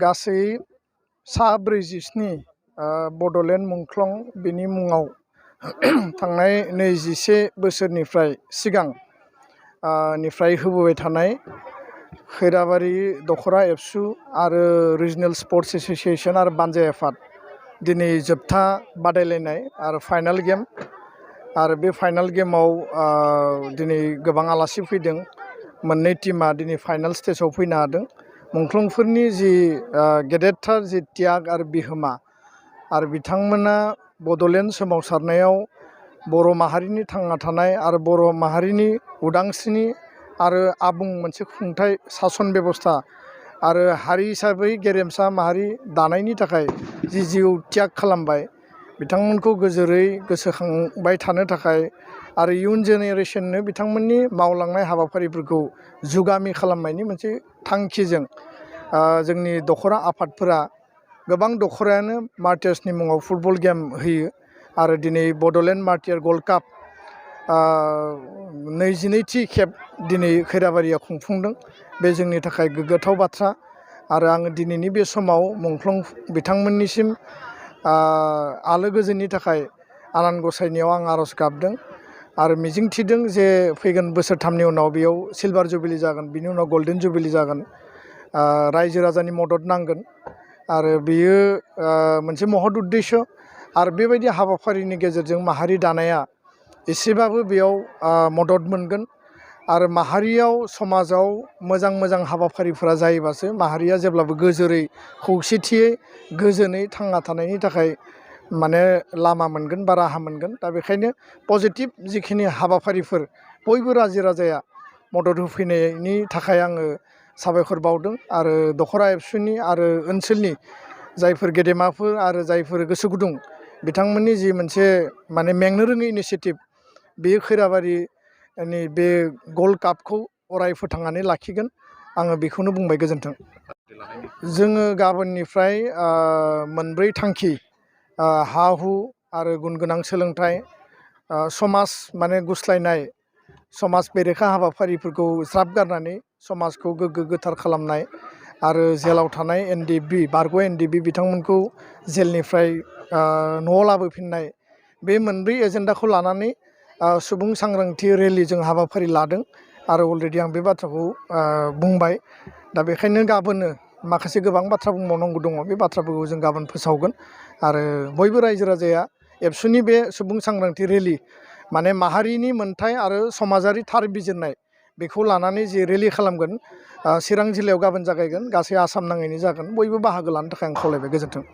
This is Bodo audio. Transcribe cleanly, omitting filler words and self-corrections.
गासै सा 47 बड'लेण्ड मुंख्लं बिनि मुङाव थांनाय 21 बोसोरनिफ्राय सिगां निफ्राय होबोबाय थानाय खैराबारि दखरा एबसु आरो रिजनेल स्पर्ट्स एसोसिएशन आरो बानजाय आफाद दिनै जोबथा बादायलायनाय आरो फाइनाल गेम आरो बे फाइनाल गेमाव दिनै गोबां आलासि फैदों मोननै टीमा दिनै फाइनाल स्टेजाव फैनो हादों मुंख्लंफोरनि जि गेदेरथार जि त्याग आरो बिहोमा आरो बिथांमोना बड'लेण्ड सोमावसारनायाव बर' माहारिनि थांना थानाय आरो बर' माहारिनि उदांस्रिनि आरो आबुं मोनसे खुंथाय सासन बेबस्था आरो हारि हिसाबै गेरेमसा माहारि दानायनि थाखाय जि जिउ त्याग खालामबाय बिथांमोनखौ गोजोरै गोसोखांबाय थानो थाखाय आरो इयुन जेनेरेशननो बिथांमोननि मावलांनाय हाबाफारिफोरखौ जुगामि खालामनायनि मोनसे थांखिजों जोंनि दखरा आफादफोरा गोबां दखरायानो मार्टियार्सनि मुङाव फुटबल गेम होयो आरो दिनै बड'लेण्ड मार्टियार गल्ड काप 22थि खेब दिनै खैराबारिया खुंफुंदों बे जोंनि थाखाय गोग्गाथाव बाथ्रा आरो आङो दिनैनि बे समाव मुंख्लं बिथांमोननिसिम आलो गोजोननि थाखाय आनान गसाइनियाव आं आर'ज गाबदों आरो मिजिंथिदों जे फैगोन बोसोरथामनि उनाव बेयाव सिलभार जुबिलि जागोन बिनि उनाव गल्डेन जुबिलि जागोन रायजो राजानि मदद नांगोन आरो बेयो मोनसे महत उद्देश्य आरो बेबायदि हाबाफारिनि गेजेरजों माहारि दानाया एसेबाबो बेयाव मदद मोनगोन आरो माहारियाव समाजाव मोजां मोजां हाबाफारिफोरा जायोबासो माहारिया जेब्लाबो गोजोरै खौसेथियै गोजोनै थांना थानायनि थाखाय माने लामा मोनगोन बा राहा मोनगोन दा बेखायनो पजिटिभ जिखिनि हाबाफारिफोर बयबो रायजो राजाया मदद होफैनायनि थाखाय आङो साबायखर बावदों आरो दखरा एबसुनि आरो ओनसोलनि जायफोर गेदेमाफोर आरो जायफोर गोसो गुदुं बिथांमोननि जि मोनसे माने मेंनो रोङै इनिसियेटिभ बेयो खैराबारिनि बे गल्ड कापखौ अराय फोथांनानै लाखिगोन आङो बेखौनो बुंबाय गोजोन्थों। जोङो गाबोननिफ्राय मोनब्रै थांखि हा हु आरो गुन गोनां सोलोंथाइ समाज माने गुस्लायनाय समाज बेरेखा हाबाफारिफोरखौ ज्राब गारनानै समाजखौ गोग्गो गोथार खालामनाय आरो जेलाव थानाय एनडिएफबि बारग' एनडिएफबि बिथांमोनखौ जेलनिफ्राय न'आव लाबोफिननाय बे मोनब्रै एजेन्डाखौ लानानै सुबुं सांग्रांथि रेलि जों हाबाफारि लादों आरो अलरेडि आं बे बाथ्राखौ बुंबाय दा बेखायनो गाबोननो माखासे गोबां बाथ्रा बुंबावनांगौ दङ बे बाथ्राफोरखौ जों गाबोन फोसावगोन आरो बयबो रायजो राजाया एबसुनि बे सुबुं सांग्रांथि रेलि माने माहारिनि मोन्थाय आरो समाजारि थार बिजिरनाय बेखौ लानानै जे रेलि खालामगोन चिरां जिल्लायाव गाबोन जागायगोन गासै आसाम नाङैनो जागोन बयबो बाहागो लानो थाखाय आं खावलायबाय गोजोन्थों।